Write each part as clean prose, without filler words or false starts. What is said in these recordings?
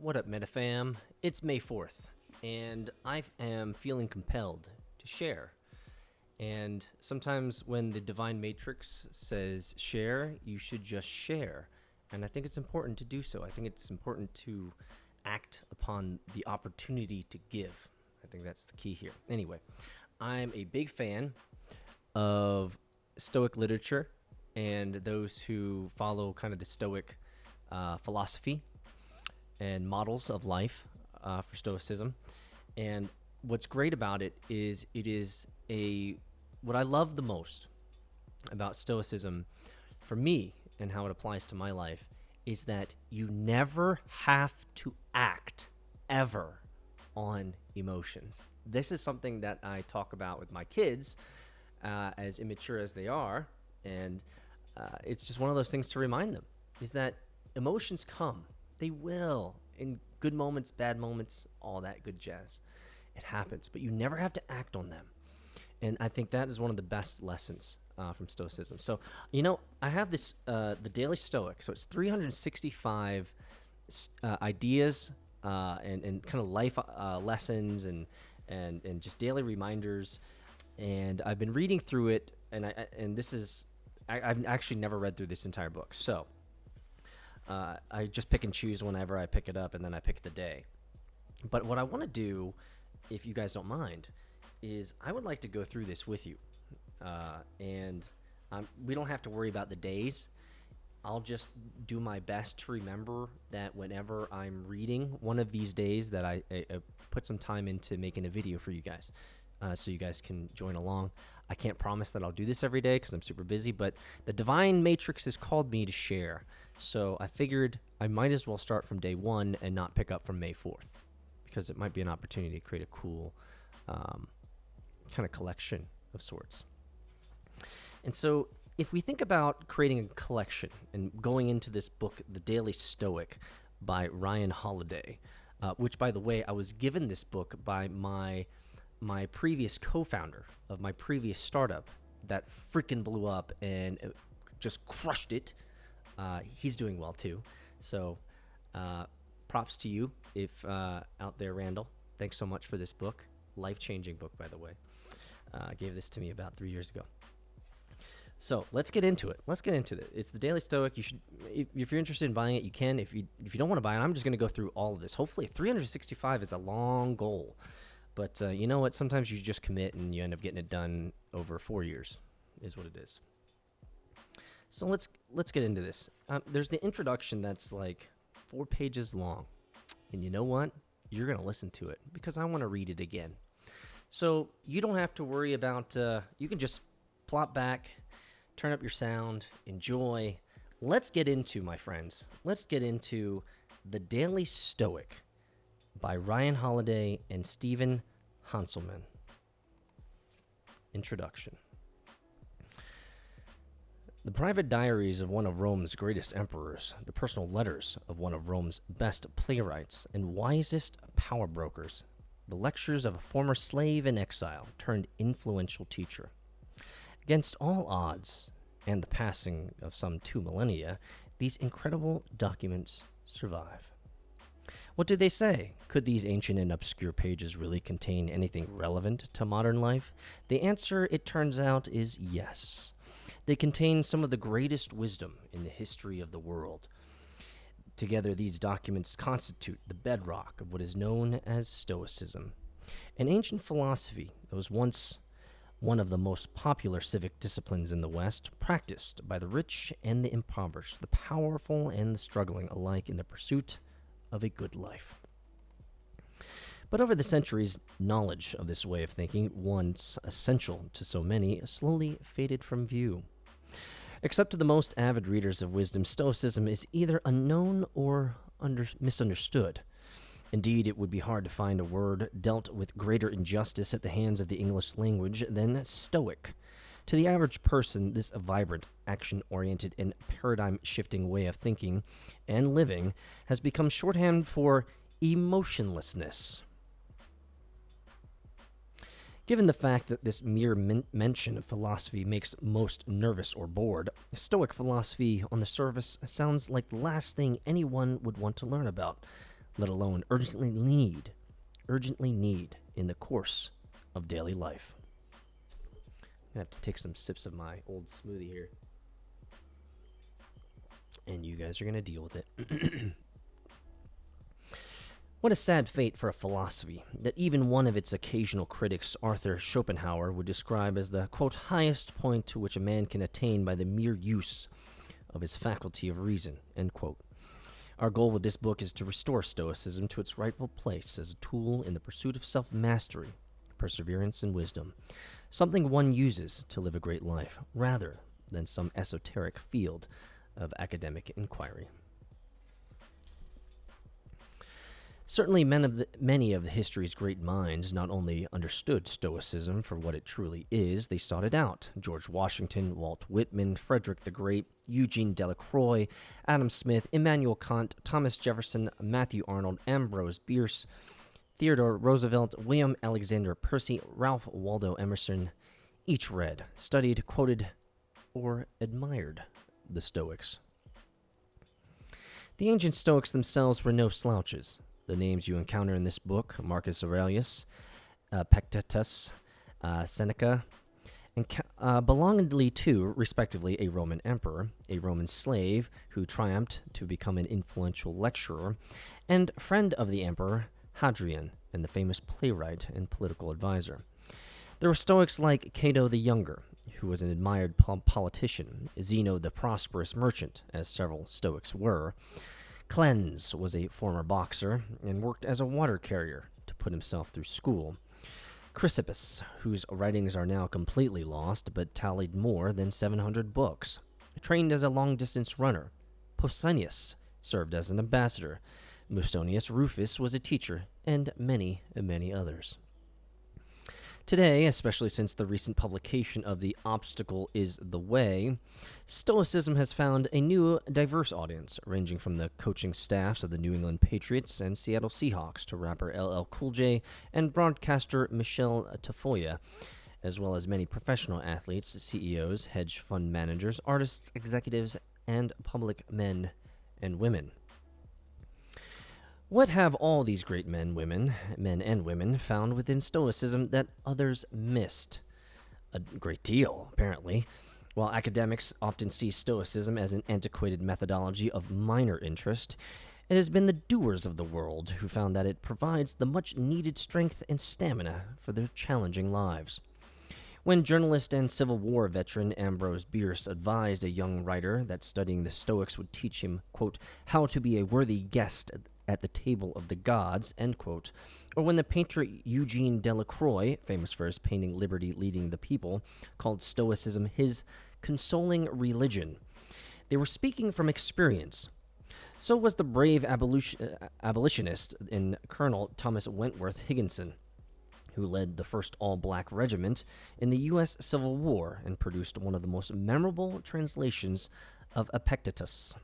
What up, MetaFam? It's May 4th, and I am feeling compelled to share. And sometimes when the Divine Matrix says share, you should just share. And I think it's important to do so. I think it's important to act upon the opportunity to give. I think that's the key here. Anyway, I'm a big fan of Stoic literature and those who follow kind of the Stoic philosophy and models of life for Stoicism. And what's great about it is what I love the most about Stoicism for me and how it applies to my life is that you never have to act ever on emotions. This is something that I talk about with my kids, as immature as they are, and it's just one of those things to remind them, is that emotions come. They will, in good moments, bad moments, all that good jazz. It happens, but you never have to act on them. And I think that is one of the best lessons from Stoicism. So, I have this, the Daily Stoic. So it's 365 ideas and kind of life lessons and just daily reminders. And I've been reading through it, and I've actually never read through this entire book. So I just pick and choose whenever I pick it up, and then I pick the day. But what I want to do, if you guys don't mind, is I would like to go through this with you. And we don't have to worry about the days. I'll just do my best to remember that whenever I'm reading one of these days that I put some time into making a video for you guys, so you guys can join along. I can't promise that I'll do this every day because I'm super busy, but the Divine Matrix has called me to share. So I figured I might as well start from day one and not pick up from May 4th, because it might be an opportunity to create a cool kind of collection of sorts. And so if we think about creating a collection and going into this book, The Daily Stoic by Ryan Holiday, which, by the way, I was given this book by my previous co-founder of my previous startup that freaking blew up and just crushed it. He's doing well too. So props to you if out there, Randall. Thanks so much for this book. Life-changing book, by the way. Gave this to me about 3 years ago. So let's get into it. It's the Daily Stoic. You should, if you're interested in buying it, you can. If you don't want to buy it, I'm just going to go through all of this. Hopefully, 365 is a long goal. But you know what? Sometimes you just commit and you end up getting it done over 4 years, is what it is. So let's get into this. There's the introduction that's like 4 pages long. And you know what? You're going to listen to it because I want to read it again. So you don't have to worry about, you can just plop back, turn up your sound, enjoy. Let's get into, my friends, The Daily Stoic by Ryan Holiday and Stephen Hanselman. Introduction. The private diaries of one of Rome's greatest emperors, the personal letters of one of Rome's best playwrights and wisest power brokers, the lectures of a former slave in exile turned influential teacher. Against all odds, and the passing of some 2 millennia, these incredible documents survive. What do they say? Could these ancient and obscure pages really contain anything relevant to modern life? The answer, it turns out, is yes. They contain some of the greatest wisdom in the history of the world. Together, these documents constitute the bedrock of what is known as Stoicism, an ancient philosophy that was once one of the most popular civic disciplines in the West, practiced by the rich and the impoverished, the powerful and the struggling alike in the pursuit of a good life. But over the centuries, knowledge of this way of thinking, once essential to so many, slowly faded from view. Except to the most avid readers of wisdom, Stoicism is either unknown or misunderstood. Indeed, it would be hard to find a word dealt with greater injustice at the hands of the English language than Stoic. To the average person, this vibrant, action-oriented, and paradigm-shifting way of thinking and living has become shorthand for emotionlessness. Given the fact that this mere mention of philosophy makes most nervous or bored, Stoic philosophy on the surface sounds like the last thing anyone would want to learn about. let alone urgently need in the course of daily life. I have to take some sips of my old smoothie here, and you guys are going to deal with it. What a sad fate for a philosophy that even one of its occasional critics, Arthur Schopenhauer, would describe as the, quote, highest point to which a man can attain by the mere use of his faculty of reason, end quote. Our goal with this book is to restore Stoicism to its rightful place as a tool in the pursuit of self-mastery, perseverance, and wisdom, something one uses to live a great life, rather than some esoteric field of academic inquiry. Certainly, many of history's great minds not only understood Stoicism for what it truly is, they sought it out. George Washington, Walt Whitman, Frederick the Great, Eugene Delacroix, Adam Smith, Immanuel Kant, Thomas Jefferson, Matthew Arnold, Ambrose Bierce, Theodore Roosevelt, William Alexander Percy, Ralph Waldo Emerson, each read, studied, quoted, or admired the Stoics. The ancient Stoics themselves were no slouches. The names you encounter in this book, Marcus Aurelius, Epictetus, Seneca, and belongedly to, respectively, a Roman emperor, a Roman slave who triumphed to become an influential lecturer, and friend of the emperor, Hadrian, and the famous playwright and political advisor. There were Stoics like Cato the Younger, who was an admired politician, Zeno the prosperous merchant, as several Stoics were. Cleanse was a former boxer and worked as a water carrier to put himself through school. Chrysippus, whose writings are now completely lost but tallied more than 700 books, trained as a long-distance runner. Pausanias served as an ambassador. Musonius Rufus was a teacher, and many, many others. Today, especially since the recent publication of The Obstacle is the Way, Stoicism has found a new, diverse audience, ranging from the coaching staffs of the New England Patriots and Seattle Seahawks to rapper LL Cool J and broadcaster Michelle Tafoya, as well as many professional athletes, CEOs, hedge fund managers, artists, executives, and public men and women. What have all these great men and women, found within Stoicism that others missed? A great deal, apparently. While academics often see Stoicism as an antiquated methodology of minor interest, it has been the doers of the world who found that it provides the much-needed strength and stamina for their challenging lives. When journalist and Civil War veteran Ambrose Bierce advised a young writer that studying the Stoics would teach him, quote, how to be a worthy guest at the table of the gods, end quote, or when the painter Eugene Delacroix, famous for his painting Liberty Leading the People, called Stoicism his consoling religion, they were speaking from experience. So was the brave abolitionist in Colonel Thomas Wentworth Higginson, who led the first all-black regiment in the U.S. Civil War and produced one of the most memorable translations of Epictetus.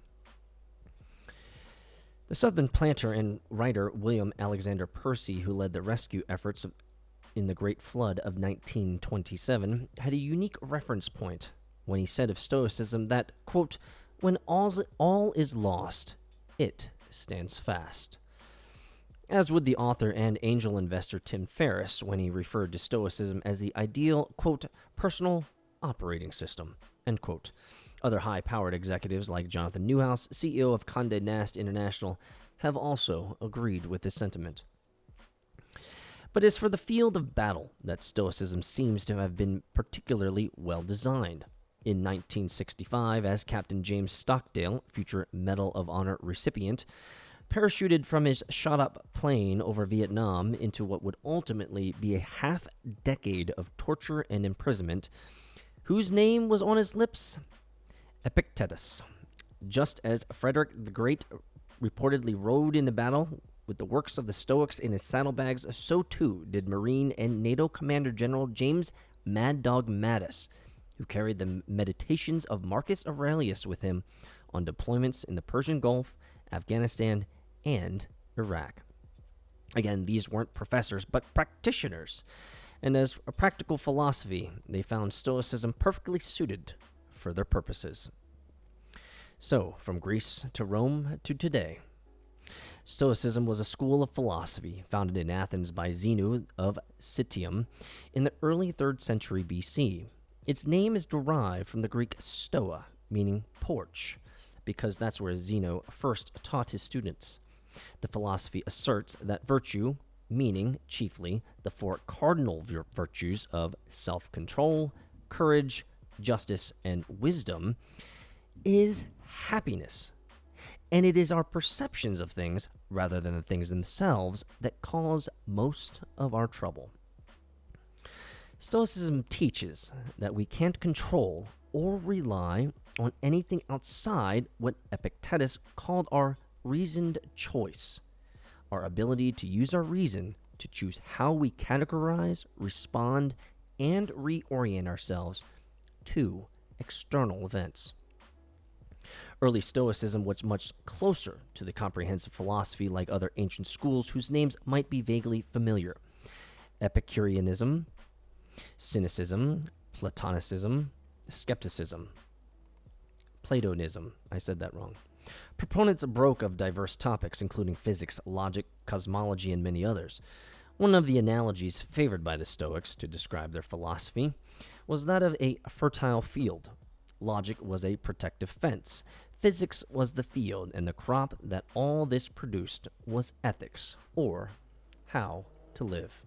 The Southern planter and writer William Alexander Percy, who led the rescue efforts in the Great Flood of 1927, had a unique reference point when he said of Stoicism that, quote, when all is lost, it stands fast. As would the author and angel investor Tim Ferriss when he referred to Stoicism as the ideal, quote, personal operating system, end quote. Other high-powered executives like Jonathan Newhouse, CEO of Condé Nast International, have also agreed with this sentiment. But it's for the field of battle that Stoicism seems to have been particularly well designed. In 1965, as Captain James Stockdale, future Medal of Honor recipient, parachuted from his shot-up plane over Vietnam into what would ultimately be a half-decade of torture and imprisonment, whose name was on his lips? Epictetus. Just as Frederick the Great reportedly rode into battle with the works of the Stoics in his saddlebags, so too did Marine and NATO Commander General James Mad Dog Mattis, who carried the meditations of Marcus Aurelius with him on deployments in the Persian Gulf, Afghanistan, and Iraq. Again, these weren't professors, but practitioners, and as a practical philosophy, they found Stoicism perfectly suited for their purposes. So, from Greece to Rome to today, Stoicism was a school of philosophy founded in Athens by Zeno of Citium in the early 3rd century BC. Its name is derived from the Greek stoa, meaning porch, because that's where Zeno first taught his students. The philosophy asserts that virtue, meaning chiefly the 4 cardinal virtues of self-control, courage, justice, and wisdom, is happiness. And it is our perceptions of things, rather than the things themselves, that cause most of our trouble. Stoicism teaches that we can't control or rely on anything outside what Epictetus called our reasoned choice, our ability to use our reason to choose how we categorize, respond, and reorient ourselves to external events. Early Stoicism was much closer to the comprehensive philosophy like other ancient schools whose names might be vaguely familiar. Epicureanism, Cynicism, Platonicism, Skepticism, Platonism. I said that wrong. Proponents broke of diverse topics, including physics, logic, cosmology, and many others. One of the analogies favored by the Stoics to describe their philosophy was that of a fertile field. Logic was a protective fence. Physics was the field, and the crop that all this produced was ethics, or how to live.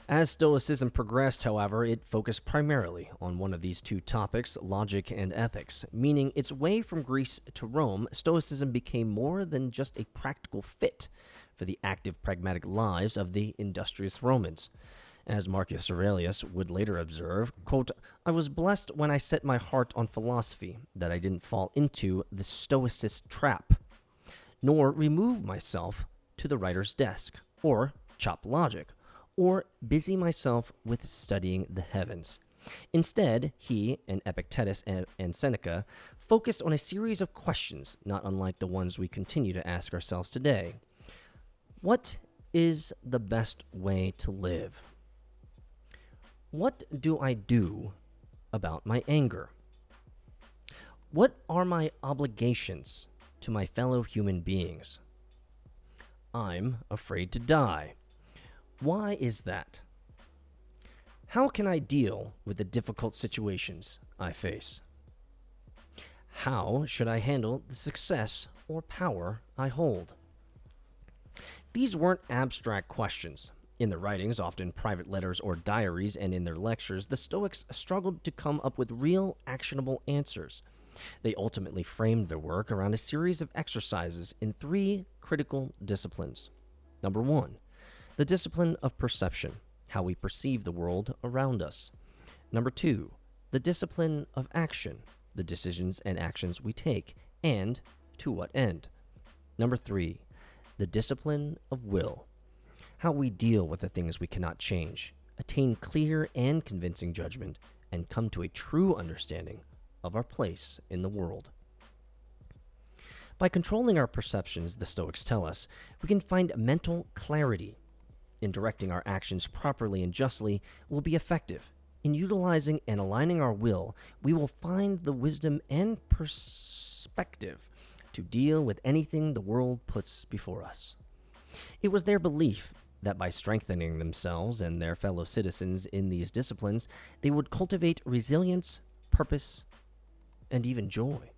As Stoicism progressed, however, it focused primarily on one of these two topics, logic and ethics. Meaning its way from Greece to Rome, Stoicism became more than just a practical fit for the active, pragmatic lives of the industrious Romans. As Marcus Aurelius would later observe, quote, "I was blessed when I set my heart on philosophy, that I didn't fall into the Stoicist trap, nor remove myself to the writer's desk, or chop logic, or busy myself with studying the heavens. Instead, he and Epictetus and Seneca focused on a series of questions not unlike the ones we continue to ask ourselves today. What is the best way to live? What do I do about my anger? What are my obligations to my fellow human beings? I'm afraid to die. Why is that? How can I deal with the difficult situations I face? How should I handle the success or power I hold?" These weren't abstract questions. In their writings, often private letters or diaries, and in their lectures, the Stoics struggled to come up with real, actionable answers. They ultimately framed their work around a series of exercises in 3 critical disciplines. Number 1, the discipline of perception, how we perceive the world around us. Number 2, the discipline of action, the decisions and actions we take, and to what end. Number 3, the discipline of will, how we deal with the things we cannot change, attain clear and convincing judgment, and come to a true understanding of our place in the world. By controlling our perceptions, the Stoics tell us, we can find mental clarity. In directing our actions properly and justly will be effective. In utilizing and aligning our will, we will find the wisdom and perspective to deal with anything the world puts before us. It was their belief that by strengthening themselves and their fellow citizens in these disciplines, they would cultivate resilience, purpose, and even joy.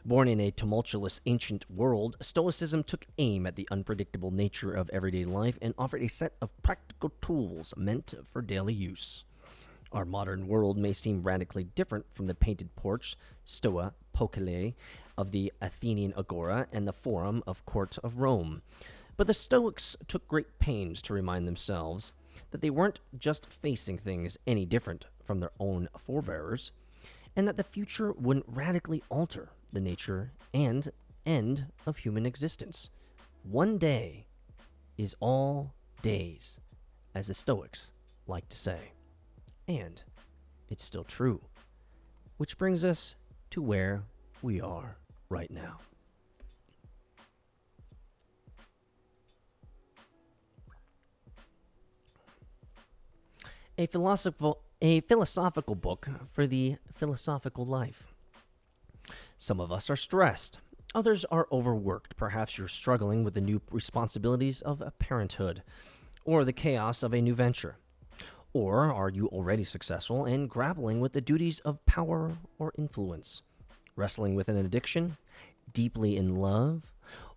Born in a tumultuous ancient world, Stoicism took aim at the unpredictable nature of everyday life and offered a set of practical tools meant for daily use. Our modern world may seem radically different from the painted porch, stoa poikile, of the Athenian agora and the forum of court of Rome. But the Stoics took great pains to remind themselves that they weren't just facing things any different from their own forebears, and that the future wouldn't radically alter the nature and end of human existence. One day is all days, as the Stoics like to say. And it's still true. Which brings us to where we are right now. A philosophical book for the philosophical life. Some of us are stressed. Others are overworked. Perhaps you're struggling with the new responsibilities of parenthood or the chaos of a new venture. Or are you already successful and grappling with the duties of power or influence, wrestling with an addiction, deeply in love,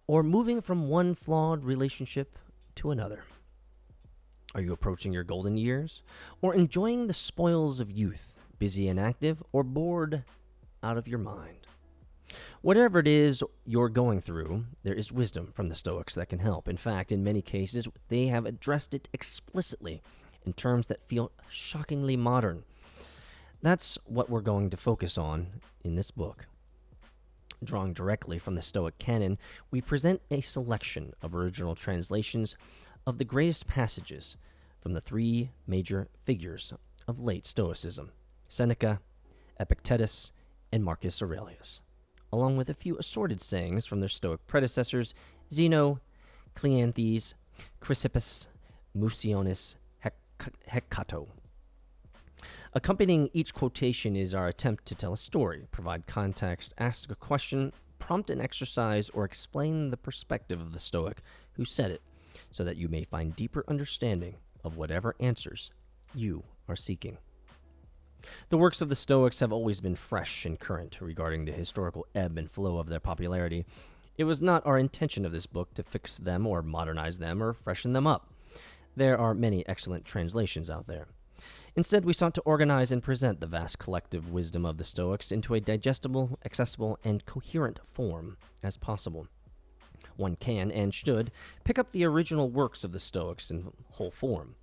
or moving from one flawed relationship to another? Are you approaching your golden years, or enjoying the spoils of youth, busy and active, or bored out of your mind? Whatever it is you're going through, there is wisdom from the Stoics that can help. In fact, in many cases, they have addressed it explicitly in terms that feel shockingly modern. That's what we're going to focus on in this book. Drawing directly from the Stoic canon, we present a selection of original translations of the greatest passages from the three major figures of late Stoicism: Seneca, Epictetus, and Marcus Aurelius, along with a few assorted sayings from their Stoic predecessors, Zeno, Cleanthes, Chrysippus, Mucionis, Hecato. Accompanying each quotation is our attempt to tell a story, provide context, ask a question, prompt an exercise, or explain the perspective of the Stoic who said it, so that you may find deeper understanding of whatever answers you are seeking. The works of the Stoics have always been fresh and current regarding the historical ebb and flow of their popularity. It was not our intention of this book to fix them or modernize them or freshen them up. There are many excellent translations out there. Instead, we sought to organize and present the vast collective wisdom of the Stoics into a digestible, accessible, and coherent form as possible. One can and should pick up the original works of the Stoics in whole form.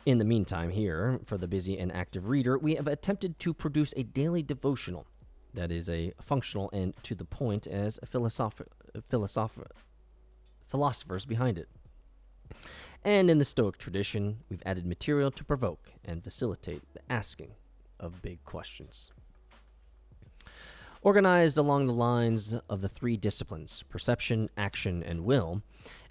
In the meantime, here, for the busy and active reader, we have attempted to produce a daily devotional that is a functional and to the point as philosophers behind it. And in the Stoic tradition, we've added material to provoke and facilitate the asking of big questions. Organized along the lines of the three disciplines, perception, action, and will,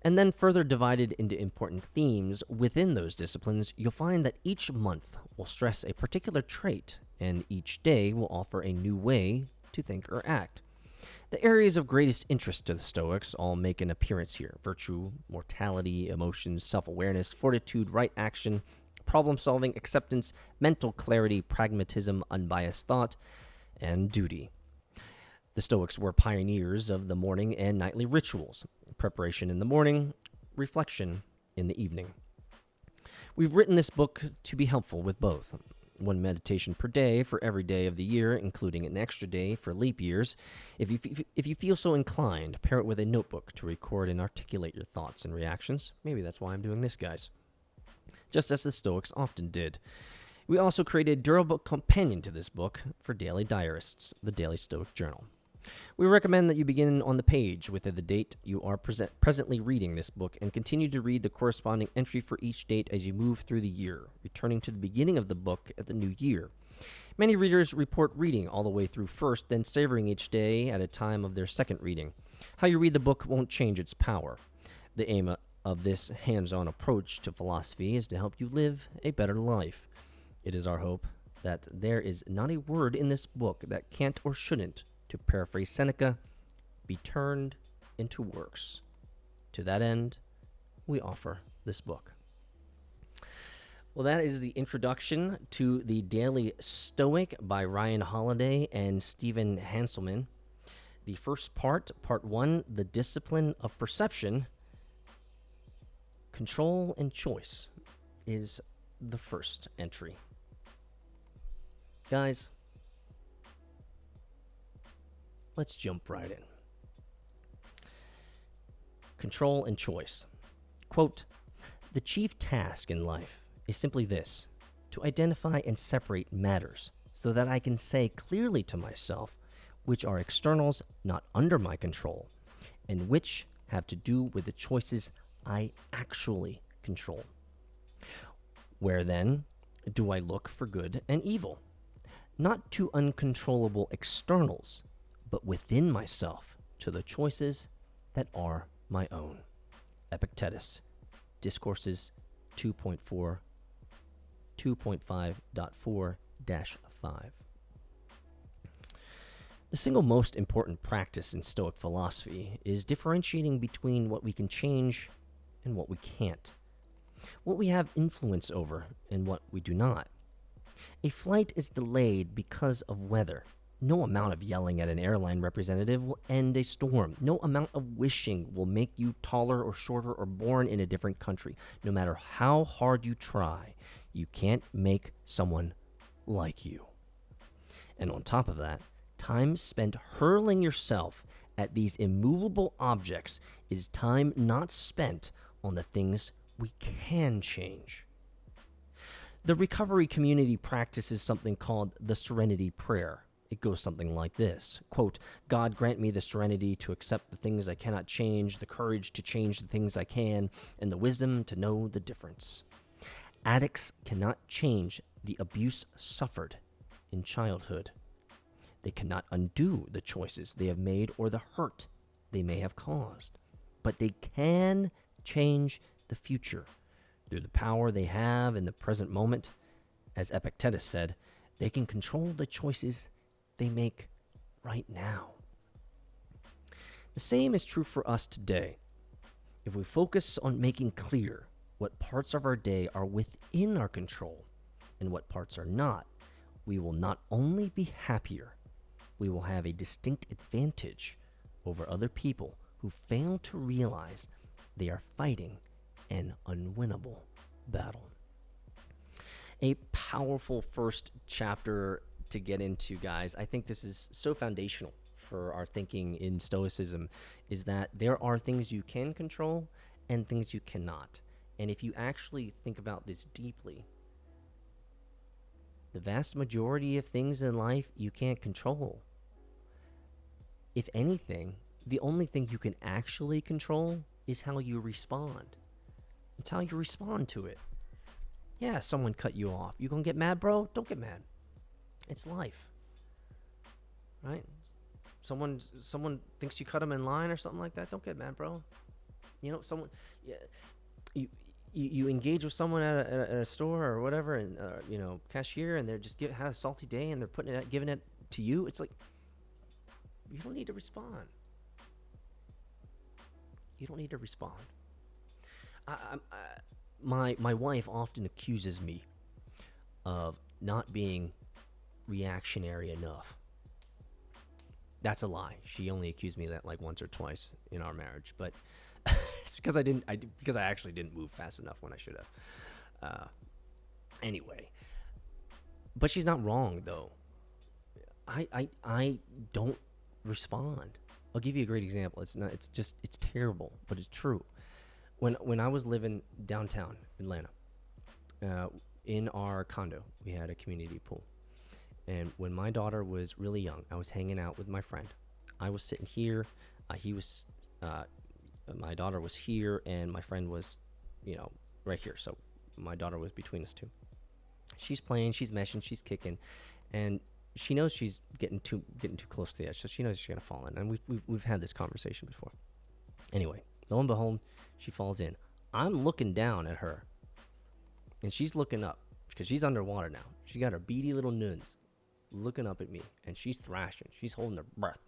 and then further divided into important themes within those disciplines, you'll find that each month will stress a particular trait, and each day will offer a new way to think or act. The areas of greatest interest to the Stoics all make an appearance here: virtue, mortality, emotions, self-awareness, fortitude, right action, problem-solving, acceptance, mental clarity, pragmatism, unbiased thought, and duty. The Stoics were pioneers of the morning and nightly rituals: preparation in the morning, reflection in the evening. We've written this book to be helpful with both. One meditation per day for every day of the year, including an extra day for leap years. If you feel so inclined, pair it with a notebook to record and articulate your thoughts and reactions. Maybe that's why I'm doing this, guys. Just as the Stoics often did. We also created a durable companion to this book for daily diarists, the Daily Stoic Journal. We recommend that you begin on the page with the date you are presently reading this book and continue to read the corresponding entry for each date as you move through the year, returning to the beginning of the book at the new year. Many readers report reading all the way through first, then savoring each day at a time of their second reading. How you read the book won't change its power. The aim of this hands-on approach to philosophy is to help you live a better life. It is our hope that there is not a word in this book that can't or shouldn't, to paraphrase Seneca, be turned into works. To that end, we offer this book. Well, that is the introduction to the Daily Stoic by Ryan Holiday and Stephen Hanselman. The first part 1, the discipline of perception, control and choice, is the first entry. Guys, let's jump right in. Control and choice. Quote, "The chief task in life is simply this: to identify and separate matters so that I can say clearly to myself which are externals not under my control and which have to do with the choices I actually control. Where then do I look for good and evil? Not to uncontrollable externals, but within myself, to the choices that are my own." Epictetus, Discourses 2.4, 2.5.4-5. The single most important practice in Stoic philosophy is differentiating between what we can change and what we can't, what we have influence over and what we do not. A flight is delayed because of weather. No amount of yelling at an airline representative will end a storm. No amount of wishing will make you taller or shorter or born in a different country. No matter how hard you try, you can't make someone like you. And on top of that, time spent hurling yourself at these immovable objects is time not spent on the things we can change. The recovery community practices something called the Serenity Prayer. It goes something like this, quote, God grant me the serenity to accept the things I cannot change, the courage to change the things I can, and the wisdom to know the difference. Addicts cannot change the abuse suffered in childhood. They cannot undo the choices they have made or the hurt they may have caused. But they can change the future through the power they have in the present moment. As Epictetus said, they can control the choices they make right now. The same is true for us today. If we focus on making clear what parts of our day are within our control and what parts are not, we will not only be happier, we will have a distinct advantage over other people who fail to realize they are fighting an unwinnable battle. A powerful first chapter to get into, guys. I think this is so foundational for our thinking in Stoicism, is that there are things you can control and things you cannot. And if you actually think about this deeply, the vast majority of things in life you can't control. If anything, the only thing you can actually control is how you respond. It's how you respond to it. Yeah, someone cut you off. You gonna get mad, bro? Don't get mad. It's life, right? Someone thinks you cut them in line or something like that. Don't get mad, bro. You know, you engage with someone at a store or whatever, and cashier, and they're just had a salty day, and they're giving it to you. It's like, you don't need to respond. You don't need to respond. My wife often accuses me of not being reactionary enough. That's a lie. She only accused me of that like once or twice in our marriage, but it's because I actually didn't move fast enough when I should have. Anyway, but she's not wrong though. I don't respond. I'll give you a great example. It's terrible, but it's true. When I was living downtown Atlanta, in our condo, we had a community pool. And when my daughter was really young, I was hanging out with my friend. I was sitting here. My daughter was here, and my friend was, right here. So my daughter was between us two. She's playing, she's meshing, she's kicking, and she knows she's getting too close to the edge. So she knows she's gonna fall in, and we've had this conversation before. Anyway, lo and behold, she falls in. I'm looking down at her, and she's looking up because she's underwater now. She got her beady little nuns looking up at me, and she's thrashing. She's holding her breath.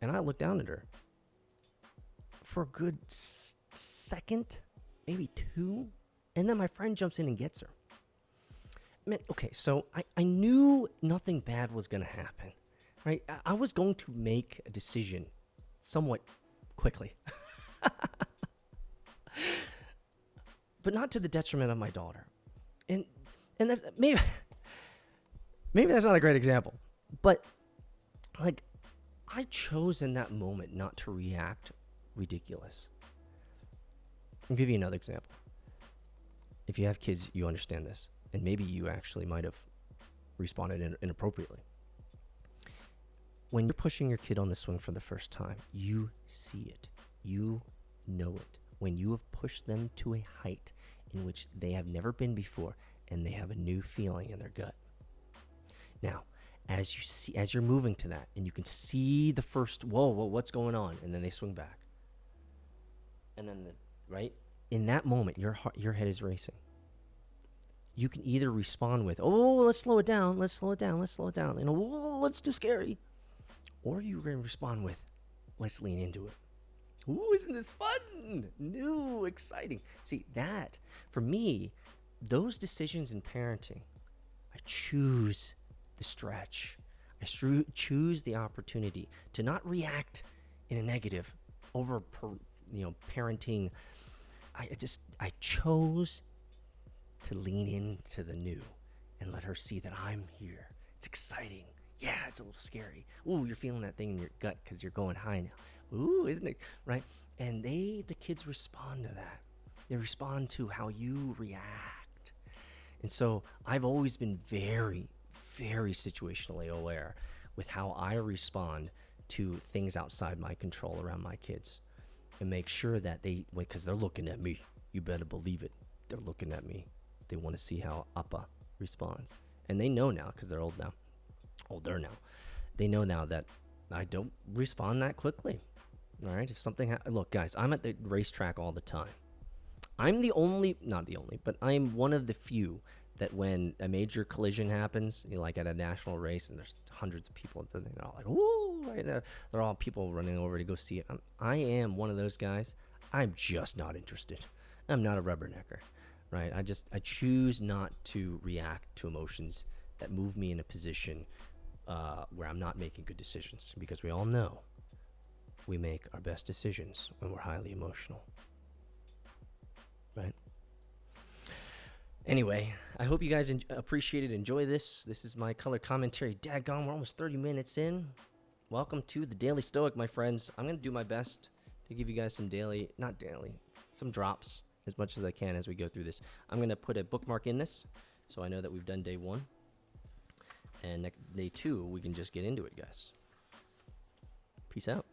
And I look down at her for a good second, maybe two, and then my friend jumps in and gets her. Man, okay, so I knew nothing bad was going to happen, right? I was going to make a decision somewhat quickly. But not to the detriment of my daughter. And that maybe that's not a great example, but like, I chose in that moment not to react ridiculous. I'll give you another example. If you have kids, you understand this, and maybe you actually might have responded inappropriately. When you're pushing your kid on the swing for the first time, you see it. You know it. When you have pushed them to a height in which they have never been before, and they have a new feeling in their gut. Now, as you're moving to that, and you can see the first, whoa, what's going on? And then they swing back. And then, right? In that moment, your head is racing. You can either respond with, oh, let's slow it down. Whoa, it's too scary. or you can respond with, let's lean into it. Ooh, isn't this fun? New, exciting. See, that, for me, those decisions in parenting, I choose the stretch. I choose the opportunity to not react in a negative over, parenting. I chose to lean into the new and let her see that I'm here. It's exciting. Yeah, it's a little scary. Ooh, you're feeling that thing in your gut because you're going high now. Ooh, isn't it? Right? And the kids respond to that. They respond to how you react. And so I've always been very, very situationally aware with how I respond to things outside my control around my kids, and make sure that because they're looking at me. You better believe it. They're looking at me. They want to see how Appa responds. And they know now, because they're older now. They know now that I don't respond that quickly. All right? If something look, guys, I'm at the racetrack all the time. I'm not the only, but I'm one of the few that when a major collision happens, like at a national race, and there's hundreds of people, they're all like, "Woo!" Right there. They're all people running over to go see it. I am one of those guys. I'm just not interested. I'm not a rubbernecker, right? I choose not to react to emotions that move me in a position where I'm not making good decisions, because we all know we make our best decisions when we're highly emotional, right? Anyway, I hope you guys appreciate it. Enjoy this. This is my color commentary. Daggone, we're almost 30 minutes in. Welcome to the Daily Stoic, my friends. I'm going to do my best to give you guys some drops as much as I can as we go through this. I'm going to put a bookmark in this so I know that we've done day 1. And day 2, we can just get into it, guys. Peace out.